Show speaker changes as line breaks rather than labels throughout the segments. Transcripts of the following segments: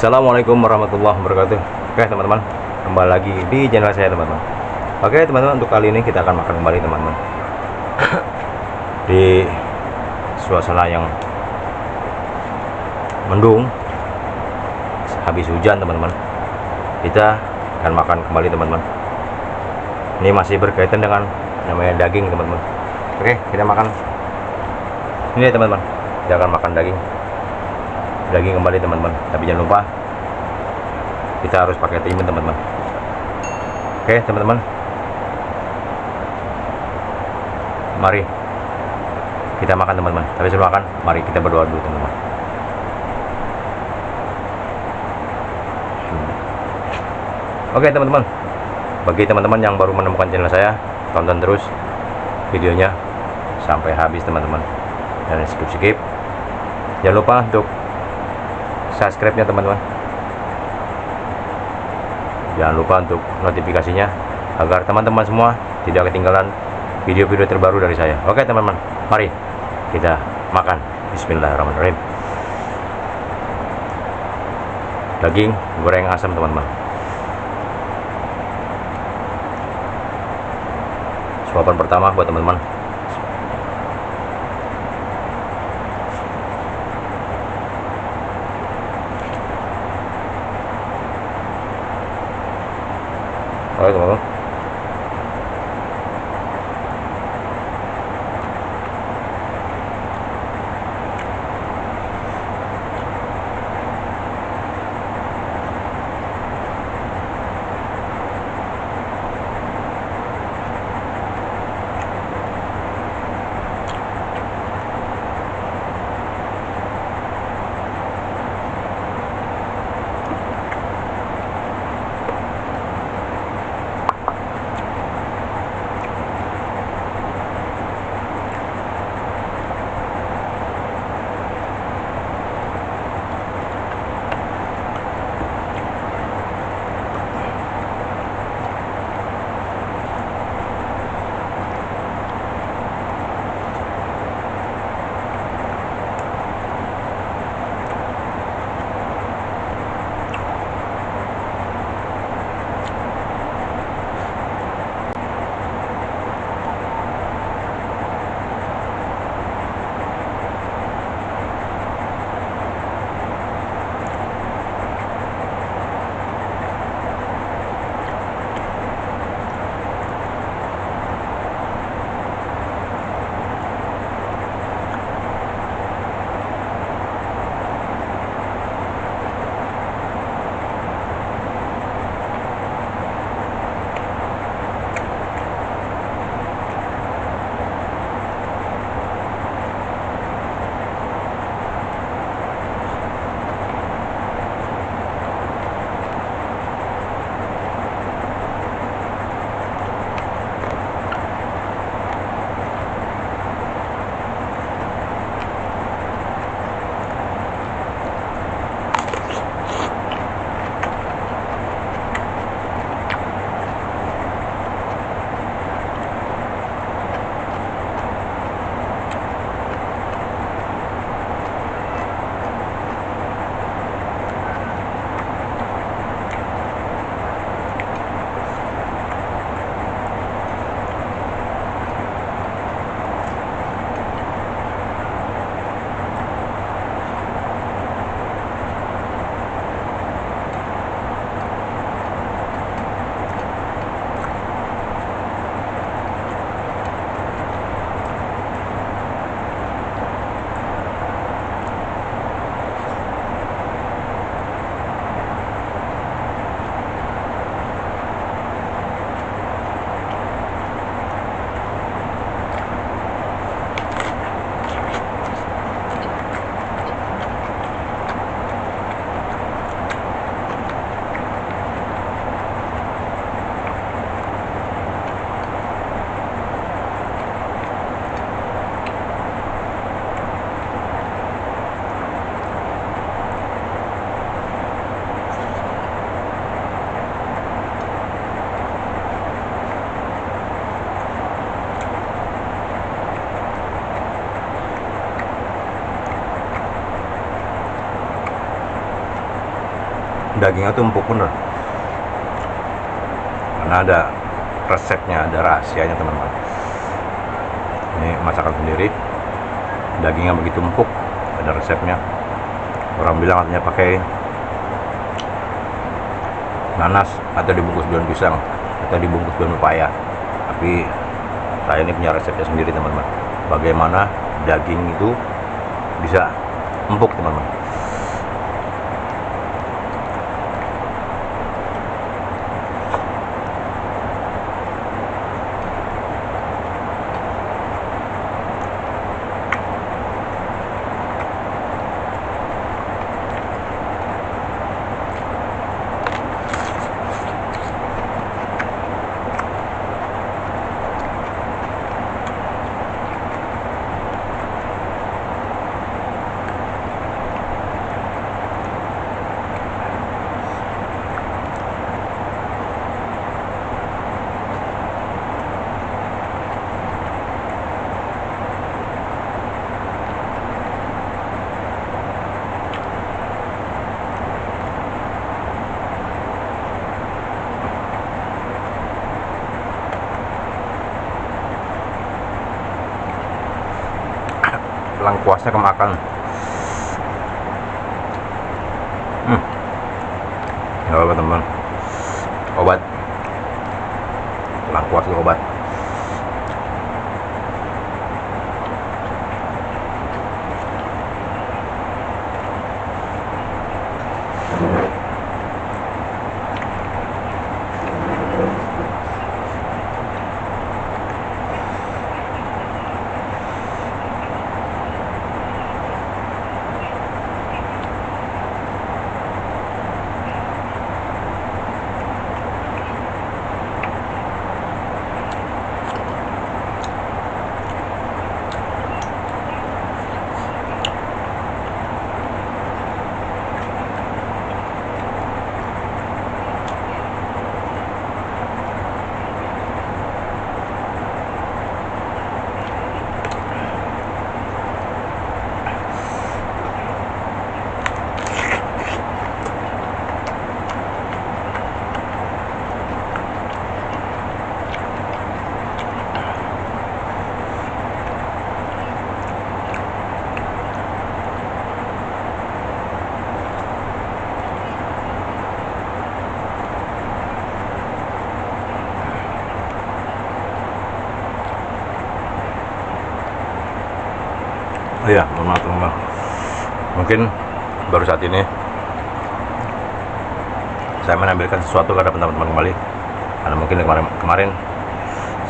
Assalamualaikum warahmatullahi wabarakatuh. Oke teman-teman, kembali lagi di channel saya teman-teman. Oke teman-teman, untuk kali ini kita akan makan kembali teman-teman di suasana yang mendung, habis hujan teman-teman. Kita akan makan kembali teman-teman. Ini masih berkaitan dengan namanya daging teman-teman. Oke, kita makan ini teman-teman. Kita akan makan daging kembali teman-teman, tapi jangan lupa kita harus pakai timun teman-teman. Oke teman-teman, mari kita makan teman-teman. Tapi sebelum makan, mari kita berdoa dulu teman-teman. Oke teman-teman, bagi teman-teman yang baru menemukan channel saya, tonton terus videonya sampai habis teman-teman, dan skip. Jangan lupa untuk subscribe-nya teman-teman. Jangan lupa untuk notifikasinya agar teman-teman semua tidak ketinggalan video-video terbaru dari saya. Oke teman-teman, mari kita makan. Bismillahirrahmanirrahim. Daging goreng asam teman-teman. Suapan pertama buat teman-teman. Oke teman-teman, dagingnya tuh empuk bener, karena ada resepnya, ada rahasianya teman-teman. Ini masakan sendiri, dagingnya begitu empuk, ada resepnya. Orang bilang katanya pakai nanas atau dibungkus daun pisang atau dibungkus daun pepaya, tapi saya ini punya resepnya sendiri teman-teman, bagaimana daging itu bisa empuk teman-teman. Lengkuasnya kemakan. Gak apa-apa teman, obat. Lengkuas itu obat. Oh iya, mohon maaf teman-teman, mungkin baru saat ini saya menampilkan sesuatu kepada teman-teman kembali, karena mungkin kemarin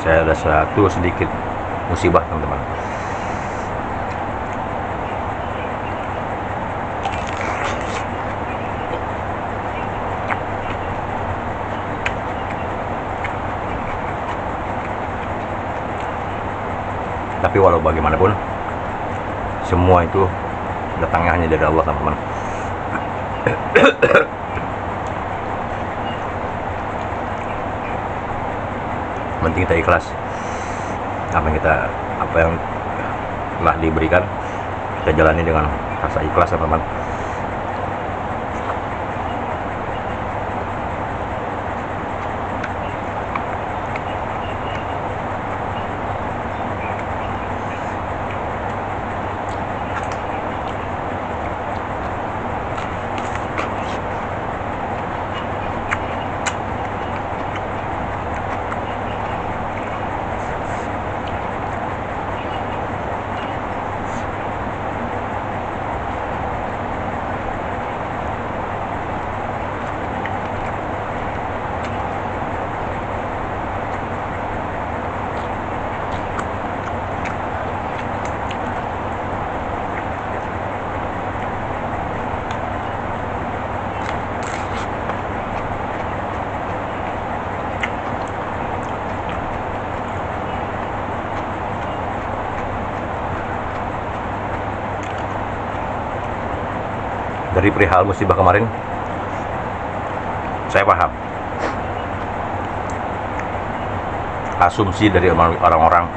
saya ada satu sedikit musibah teman-teman. Tapi walau bagaimanapun, semua itu datangnya hanya dari Allah teman-teman. Penting kita ikhlas, apa yang telah diberikan kita jalani dengan rasa ikhlas teman-teman. Dari perihal musibah kemarin, saya paham asumsi dari orang-orang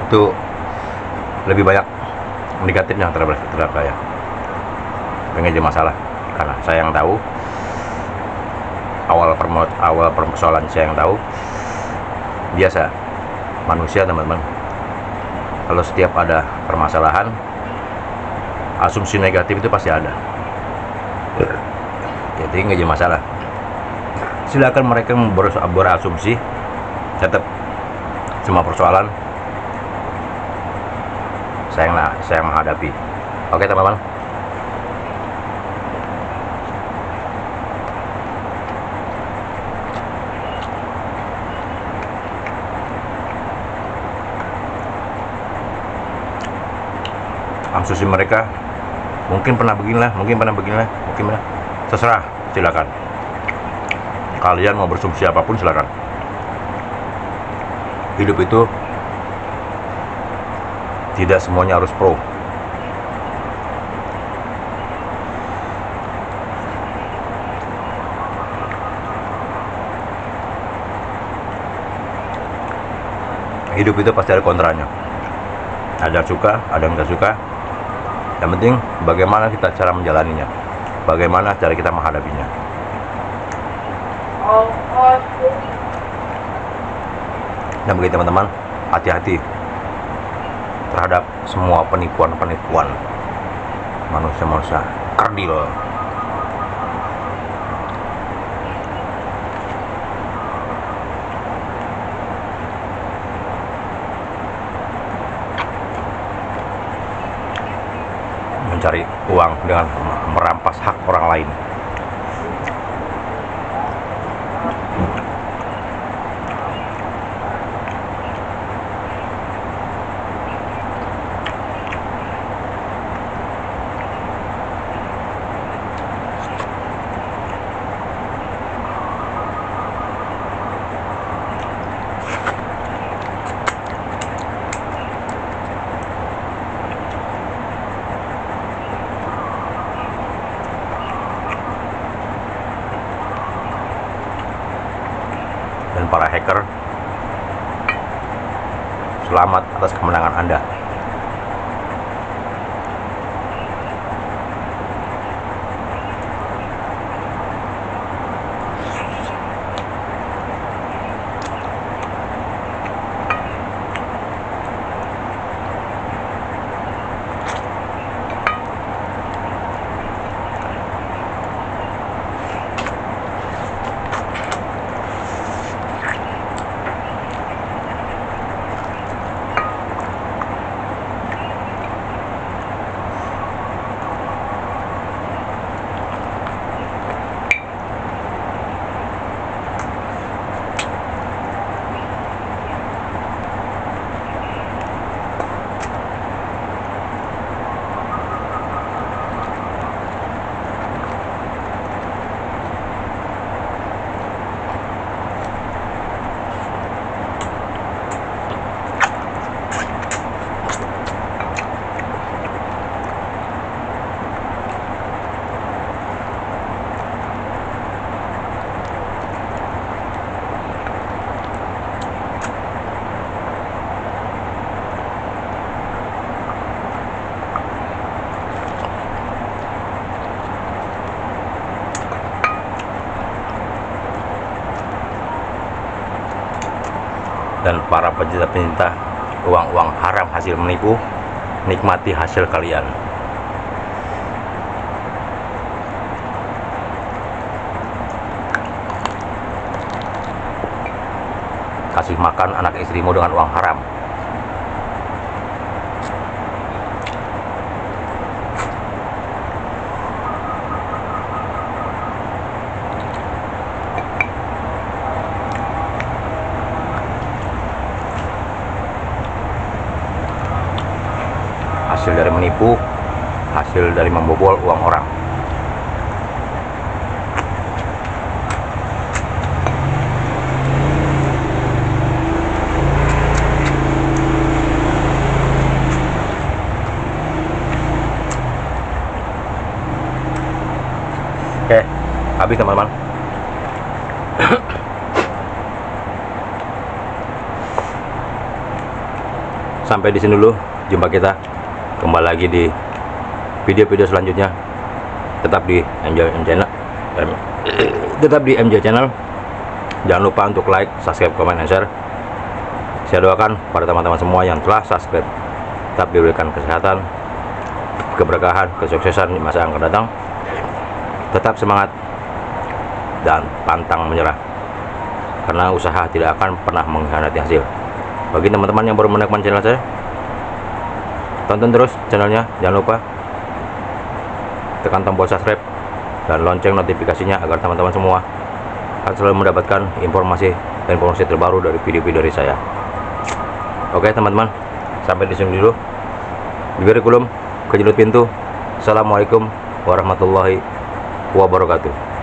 itu lebih banyak negatif yang terhadap saya. Ini jadi masalah karena saya yang tahu awal persoalan, saya yang tahu. Biasa manusia teman-teman, kalau setiap ada permasalahan, asumsi negatif itu pasti ada. Jadi nggak jadi masalah. Silakan mereka berasumsi, tetap semua persoalan saya menghadapi. Oke teman-teman. Asumsi mereka mungkin pernah beginilah, mungkin pernah, terserah, silakan. Kalian mau berasumsi apapun silakan. Hidup itu tidak semuanya harus pro. Hidup itu pasti ada kontranya. Ada yang suka, ada yang nggak suka. Yang penting bagaimana kita cara menjalaninya, bagaimana cara kita menghadapinya. Dan bagi teman-teman, hati-hati terhadap semua penipuan manusia kerdil. Mencari uang dengan merampas hak orang lain. Dan para hacker, selamat atas kemenangan Anda. Dan para pecinta uang haram hasil menipu, nikmati hasil kalian. Kasih makan anak istrimu dengan uang haram. Hasil dari menipu, hasil dari membobol uang orang. Oke, habis teman-teman. Sampai di sini dulu jumpa kita kembali lagi di video-video selanjutnya. Tetap di MJ Channel. Tetap di MJ Channel. Jangan lupa untuk like, subscribe, komen, dan share. Saya doakan pada teman-teman semua yang telah subscribe tetap diberikan kesehatan, keberkahan, kesuksesan di masa yang akan datang. Tetap semangat dan pantang menyerah, karena usaha tidak akan pernah mengkhianati hasil. Bagi teman-teman yang baru menemukan channel saya, tonton terus channelnya. Jangan lupa tekan tombol subscribe dan lonceng notifikasinya agar teman-teman semua akan selalu mendapatkan informasi terbaru dari video-video dari saya. Oke teman-teman, sampai di sini dulu. Bibir kulum, kejelut pintu. Assalamualaikum warahmatullahi wabarakatuh.